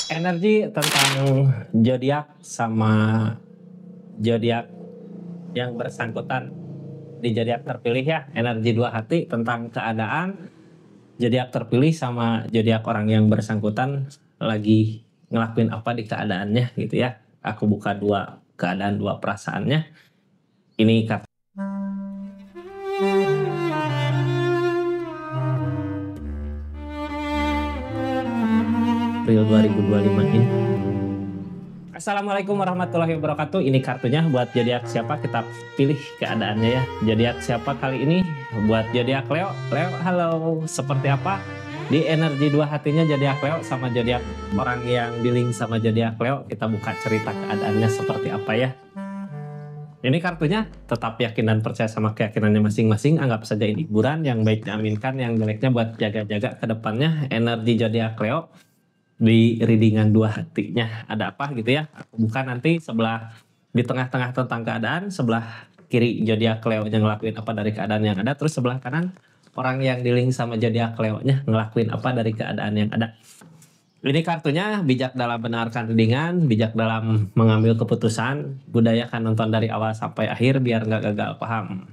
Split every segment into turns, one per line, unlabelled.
Energi tentang zodiak sama zodiak yang bersangkutan di zodiak terpilih ya. Energi dua hati tentang keadaan zodiak terpilih sama zodiak orang yang bersangkutan lagi ngelakuin apa di keadaannya gitu ya. Aku buka dua keadaan, dua perasaannya. Ini kartu April 2025 ini. Assalamualaikum warahmatullahi wabarakatuh. Ini kartunya buat zodiak siapa, kita pilih keadaannya ya. Zodiak siapa kali ini? Buat zodiak Leo. Leo, halo. Seperti apa di energi dua hatinya zodiak Leo sama zodiak orang yang di link sama zodiak Leo? Kita buka cerita keadaannya seperti apa ya. Ini kartunya tetap yakin dan percaya sama keyakinannya masing-masing. Anggap saja ini hiburan, yang baik diaminkan, yang jeleknya buat jaga-jaga ke depannya. Energi zodiak Leo di readingan dua hatinya ada apa gitu ya. Aku buka nanti sebelah di tengah-tengah tentang keadaan, sebelah kiri zodiak Leo-nya ngelakuin apa dari keadaan yang ada, terus sebelah kanan orang yang di link sama zodiak Leo-nya ngelakuin apa dari keadaan yang ada. Ini kartunya bijak dalam benarkan readingan, bijak dalam mengambil keputusan, budayakan nonton dari awal sampai akhir biar nggak gagal paham.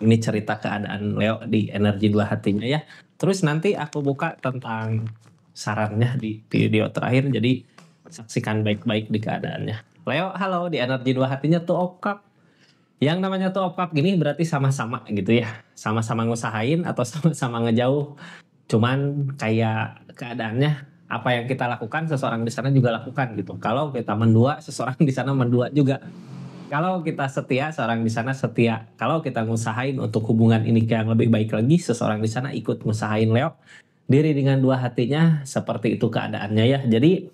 Ini cerita keadaan Leo di energi dua hatinya ya. Terus nanti aku buka tentang sarannya di video terakhir, jadi saksikan baik-baik di keadaannya. Leo, halo, di energi dua hatinya tuh of cup. Yang namanya tuh of cup gini berarti sama-sama gitu ya, sama-sama ngusahain atau sama-sama ngejauh. Cuman kayak keadaannya apa yang kita lakukan seseorang di sana juga lakukan gitu. Kalau kita mendua, seseorang di sana mendua juga. Kalau kita setia, seorang di sana setia. Kalau kita ngusahain untuk hubungan ini yang lebih baik lagi, seseorang di sana ikut ngusahain Leo. Diri dengan dua hatinya seperti itu keadaannya ya. Jadi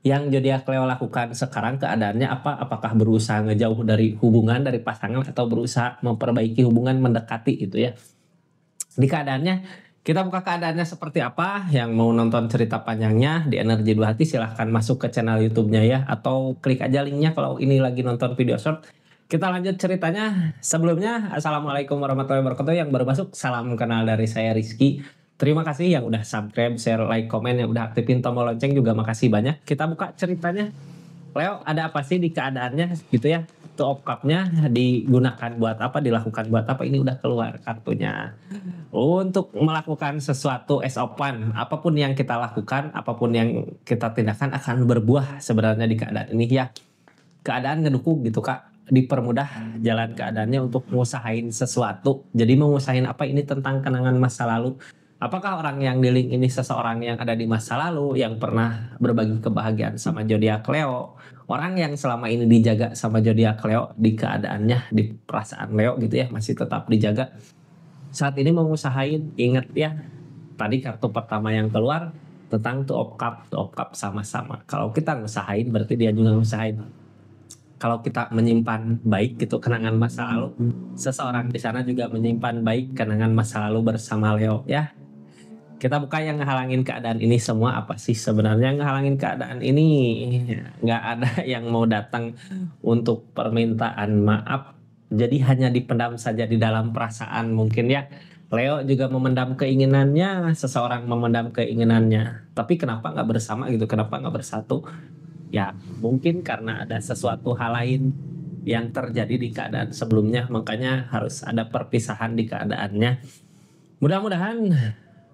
yang zodiak Leo lakukan sekarang keadaannya apa? Apakah berusaha ngejauh dari hubungan, dari pasangan, atau berusaha memperbaiki hubungan, mendekati gitu ya. Di keadaannya kita buka keadaannya seperti apa. Yang mau nonton cerita panjangnya di energi dua hati silahkan masuk ke channel YouTube-nya ya, atau klik aja linknya kalau ini lagi nonton video short. Kita lanjut ceritanya. Sebelumnya, assalamualaikum warahmatullahi wabarakatuh. Yang baru masuk, salam kenal dari saya Rizky. Terima kasih yang udah subscribe, share, like, komen, yang udah aktifin tombol lonceng juga makasih banyak. Kita buka ceritanya. Leo, ada apa sih di keadaannya gitu ya? Two of Cup-nya digunakan buat apa, dilakukan buat apa? Ini udah keluar kartunya. Untuk melakukan sesuatu as of one, apapun yang kita lakukan, apapun yang kita tindakan akan berbuah sebenarnya di keadaan ini ya. Keadaan ngedukung gitu Kak, dipermudah jalan keadaannya untuk ngusahain sesuatu. Jadi mengusahain apa, ini tentang kenangan masa lalu. Apakah orang yang di link ini seseorang yang ada di masa lalu, yang pernah berbagi kebahagiaan sama zodiak Leo, orang yang selama ini dijaga sama zodiak Leo di keadaannya, di perasaan Leo gitu ya, masih tetap dijaga. Saat ini mau ngusahain, ingat ya, tadi kartu pertama yang keluar tentang two of cup sama-sama. Kalau kita ngusahain berarti dia juga ngusahain. Kalau kita menyimpan baik gitu kenangan masa lalu, seseorang di sana juga menyimpan baik kenangan masa lalu bersama Leo ya. Kita buka yang ngehalangin keadaan ini semua apa sih sebenarnya ngehalangin keadaan ini. Nggak ada yang mau datang untuk permintaan maaf, jadi hanya dipendam saja di dalam perasaan mungkin ya. Leo juga memendam keinginannya, seseorang memendam keinginannya, tapi kenapa nggak bersama gitu, kenapa nggak bersatu ya. Mungkin karena ada sesuatu hal lain yang terjadi di keadaan sebelumnya, makanya harus ada perpisahan di keadaannya. Mudah-mudahan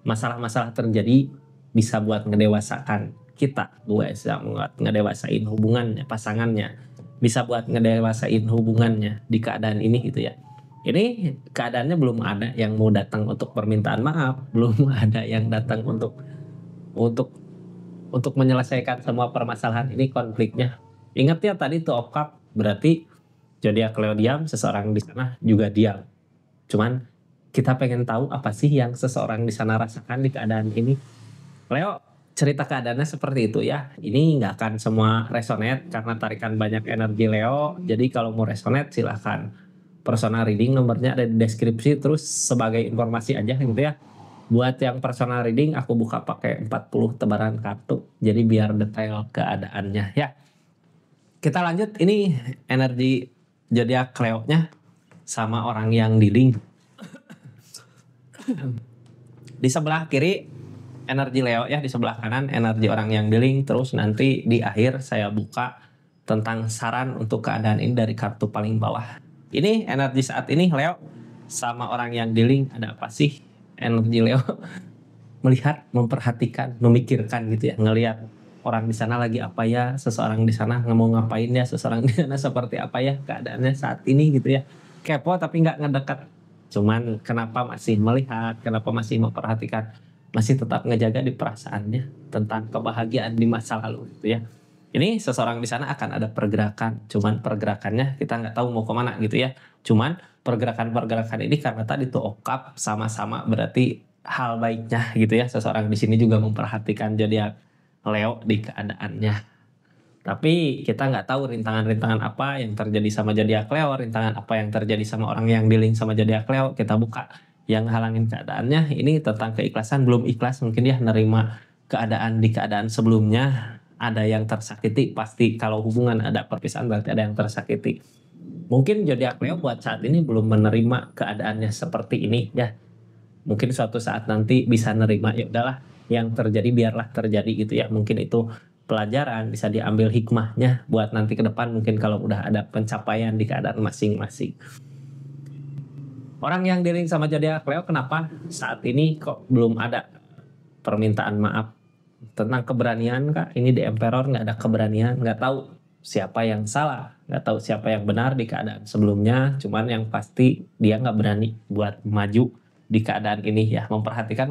masalah-masalah terjadi bisa buat ngedewasakan kita, bisa buat ngedewasain hubungannya, pasangannya, bisa buat ngedewasain hubungannya di keadaan ini gitu ya. Ini keadaannya belum ada yang mau datang untuk permintaan maaf, belum ada yang datang untuk untuk menyelesaikan semua permasalahan ini, konfliknya. Ingat ya tadi tuh of cup berarti zodiak Leo diam, seseorang di sana juga diam. Cuman kita pengen tahu apa sih yang seseorang di sana rasakan di keadaan ini. Leo, cerita keadaannya seperti itu ya. Ini nggak akan semua resonate karena tarikan banyak energi Leo. Jadi kalau mau resonate silahkan personal reading, nomornya ada di deskripsi. Terus sebagai informasi aja gitu ya. Buat yang personal reading aku buka pakai 40 tebaran kartu. Jadi biar detail keadaannya ya. Kita lanjut, ini energi zodiak Leo-nya sama orang yang di link. Di sebelah kiri energi Leo ya di sebelah kanan, energi orang yang dealing. Terus nanti di akhir saya buka tentang saran untuk keadaan ini dari kartu paling bawah. Ini energi saat ini Leo sama orang yang dealing ada apa sih? Energi Leo melihat, memperhatikan, memikirkan gitu ya, ngelihat orang di sana lagi apa ya, seseorang di sana mau ngapain ya, seseorang di sana seperti apa ya keadaannya saat ini gitu ya. Kepo tapi nggak ngedekat. Cuman kenapa masih melihat, kenapa masih memperhatikan, masih tetap ngejaga di perasaannya tentang kebahagiaan di masa lalu gitu ya. Ini seseorang di sana akan ada pergerakan, cuman pergerakannya kita nggak tahu mau kemana gitu ya. Cuman pergerakan-pergerakan ini karena tadi tuh okap sama-sama berarti hal baiknya gitu ya. Seseorang di sini juga memperhatikan zodiak Leo di keadaannya. Tapi kita nggak tahu rintangan-rintangan apa yang terjadi sama zodiak Leo, rintangan apa yang terjadi sama orang yang dealing sama zodiak Leo. Kita buka yang halangin keadaannya. Ini tentang keikhlasan, belum ikhlas mungkin ya nerima keadaan di keadaan sebelumnya. Ada yang tersakiti, pasti kalau hubungan ada perpisahan berarti ada yang tersakiti. Mungkin zodiak Leo buat saat ini belum menerima keadaannya seperti ini ya. Mungkin suatu saat nanti bisa nerima, ya udahlah yang terjadi biarlah terjadi gitu ya. Mungkin itu pelajaran, bisa diambil hikmahnya buat nanti ke depan mungkin kalau udah ada pencapaian di keadaan masing-masing. Orang yang dealing sama zodiak Leo kenapa saat ini kok belum ada permintaan maaf tentang keberanian kak? Ini di Emperor nggak ada keberanian, nggak tahu siapa yang salah, nggak tahu siapa yang benar di keadaan sebelumnya. Cuman yang pasti dia nggak berani buat maju di keadaan ini ya. Memperhatikan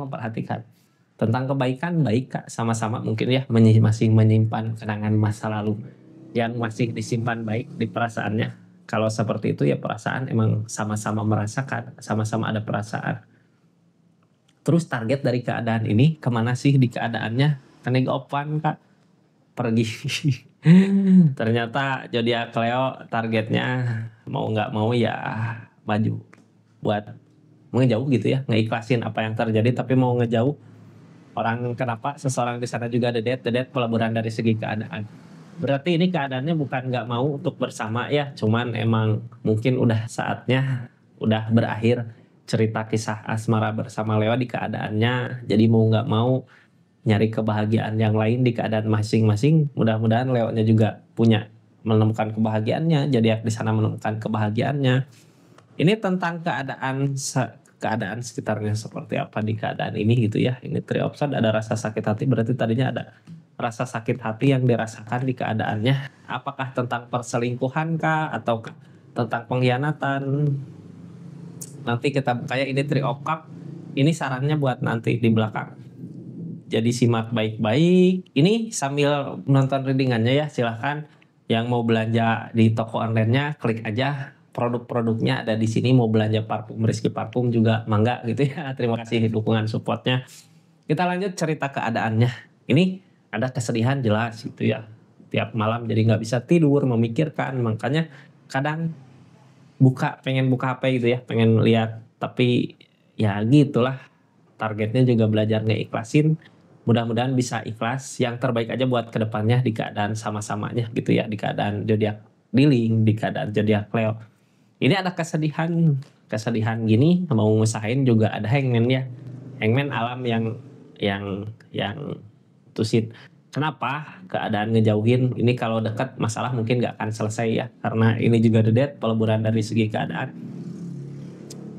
tentang kebaikan baik kak, sama-sama mungkin ya masih menyimpan kenangan masa lalu yang masih disimpan baik di perasaannya. Kalau seperti itu ya perasaan emang sama-sama merasakan, sama-sama ada perasaan. Terus target dari keadaan ini kemana sih di keadaannya? Tenig opan kak, pergi. Ternyata zodiak Leo targetnya mau nggak mau ya maju buat ngejauh gitu ya, ngeikhlasin apa yang terjadi tapi mau ngejauh. Orang kenapa seseorang di sana juga ada dead peleburan dari segi keadaan. Berarti ini keadaannya bukan nggak mau untuk bersama ya, cuman emang mungkin udah saatnya, udah berakhir cerita kisah asmara bersama Leo di keadaannya. Jadi mau nggak mau nyari kebahagiaan yang lain di keadaan masing-masing. Mudah-mudahan Leo-nya juga punya menemukan kebahagiaannya, jadi di sana menemukan kebahagiaannya. Ini tentang keadaan sekitarnya seperti apa di keadaan ini gitu ya. Ini Three of Swords, ada rasa sakit hati, berarti tadinya ada rasa sakit hati yang dirasakan di keadaannya. Apakah tentang perselingkuhan kah atau tentang pengkhianatan? Nanti kita buka ya, ini Three of Cups. Ini sarannya buat nanti di belakang. Jadi simak baik-baik. Ini sambil menonton readingannya ya, silahkan yang mau belanja di toko online-nya klik aja, produk-produknya ada di sini. Mau belanja parfum Rizky Parfum juga mangga gitu ya. Terima kasih dukungan supportnya. Kita lanjut cerita keadaannya. Ini ada kesedihan jelas gitu ya. Tiap malam jadi nggak bisa tidur, memikirkan. Makanya kadang pengen buka HP gitu ya, pengen lihat. Tapi ya gitulah. Targetnya juga belajar ngeikhlasin. Mudah-mudahan bisa ikhlas. Yang terbaik aja buat kedepannya di keadaan sama-samanya gitu ya. Di keadaan zodiak dealing, di keadaan zodiak Leo. Ini ada kesedihan gini, mau ngusahain juga ada hangman ya. Hangman alam yang tusit. Kenapa keadaan ngejauhin? Ini kalau dekat masalah mungkin nggak akan selesai ya, karena ini juga the death, peleburan dari segi keadaan.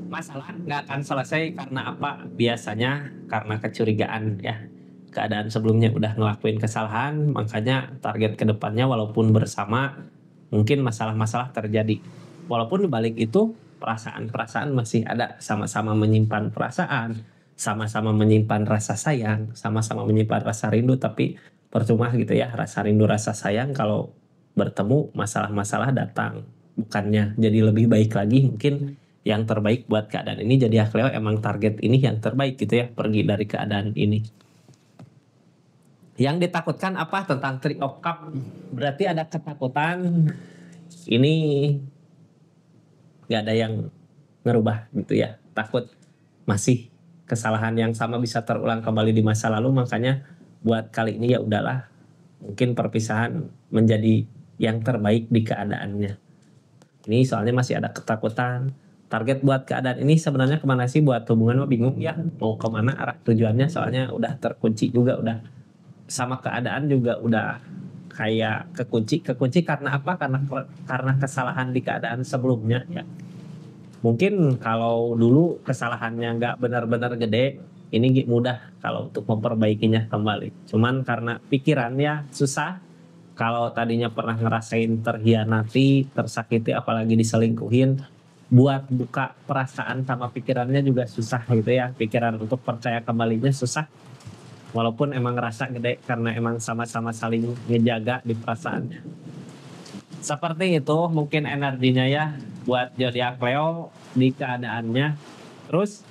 Masalah nggak akan selesai karena apa? Biasanya karena kecurigaan ya. Keadaan sebelumnya udah ngelakuin kesalahan, makanya target kedepannya walaupun bersama mungkin masalah-masalah terjadi. Walaupun dibalik itu perasaan-perasaan masih ada, sama-sama menyimpan perasaan, sama-sama menyimpan rasa sayang, sama-sama menyimpan rasa rindu, tapi percuma gitu ya, rasa rindu rasa sayang kalau bertemu masalah-masalah datang, bukannya jadi lebih baik lagi. Mungkin yang terbaik buat keadaan ini jadi Leo emang target ini yang terbaik gitu ya, pergi dari keadaan ini. Yang ditakutkan apa tentang Three of Cups? Berarti ada ketakutan. Ini nggak ada yang ngerubah gitu ya. Takut masih kesalahan yang sama bisa terulang kembali di masa lalu. Makanya buat kali ini ya udahlah. Mungkin perpisahan menjadi yang terbaik di keadaannya. Ini soalnya masih ada ketakutan target buat keadaan ini sebenarnya kemana sih, buat hubungan mah bingung ya mau kemana arah tujuannya, soalnya udah terkunci juga, udah sama keadaan juga udah kayak kekunci karena apa, karena kesalahan di keadaan sebelumnya ya. Mungkin kalau dulu kesalahannya nggak benar-benar gede, ini mudah kalau untuk memperbaikinya kembali. Cuman karena pikirannya susah, kalau tadinya pernah ngerasain terhianati, tersakiti, apalagi diselingkuhin, buat buka perasaan sama pikirannya juga susah gitu ya. Pikiran untuk percaya kembalinya susah. Walaupun emang ngerasa gede karena emang sama-sama saling ngejaga di perasaannya. Seperti itu mungkin energinya ya buat zodiak Leo di keadaannya. Terus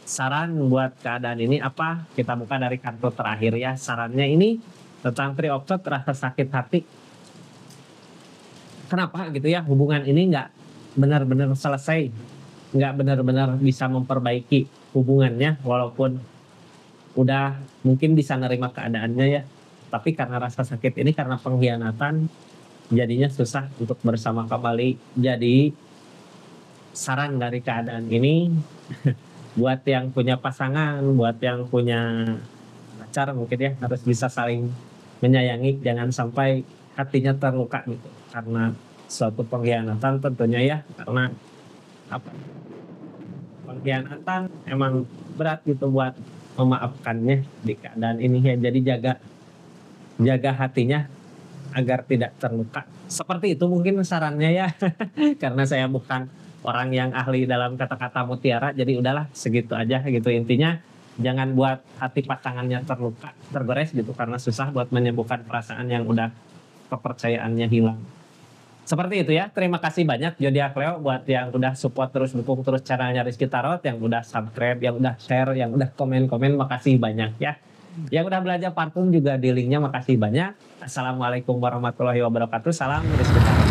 saran buat keadaan ini apa? Kita buka dari kartu terakhir ya. Sarannya ini tentang Three of Swords, rasa sakit hati. Kenapa gitu ya hubungan ini nggak benar-benar selesai, nggak benar-benar bisa memperbaiki hubungannya, walaupun udah mungkin bisa nerima keadaannya ya. Tapi karena rasa sakit ini, karena pengkhianatan, jadinya susah untuk bersama kembali. Jadi saran dari keadaan ini buat yang punya pasangan, buat yang punya pacar mungkin ya harus bisa saling menyayangi, jangan sampai hatinya terluka gitu karena suatu pengkhianatan tentunya ya. Karena apa, pengkhianatan emang berat gitu buat memaafkannya di keadaan ini ya. Jadi jaga hatinya agar tidak terluka. Seperti itu mungkin sarannya ya. Karena saya bukan orang yang ahli dalam kata-kata mutiara, jadi udahlah segitu aja gitu. Intinya jangan buat hati pasangannya terluka, tergores gitu, karena susah buat menyembuhkan perasaan yang udah kepercayaannya hilang. Seperti itu ya. Terima kasih banyak zodiak Leo buat yang udah support terus, dukung terus channelnya Rizky Tarot, yang udah subscribe, yang udah share, yang udah komen-komen, makasih banyak ya. Yang udah belajar parfum juga di linknya, makasih banyak. Assalamualaikum warahmatullahi wabarakatuh. Salam Rizky Tarot.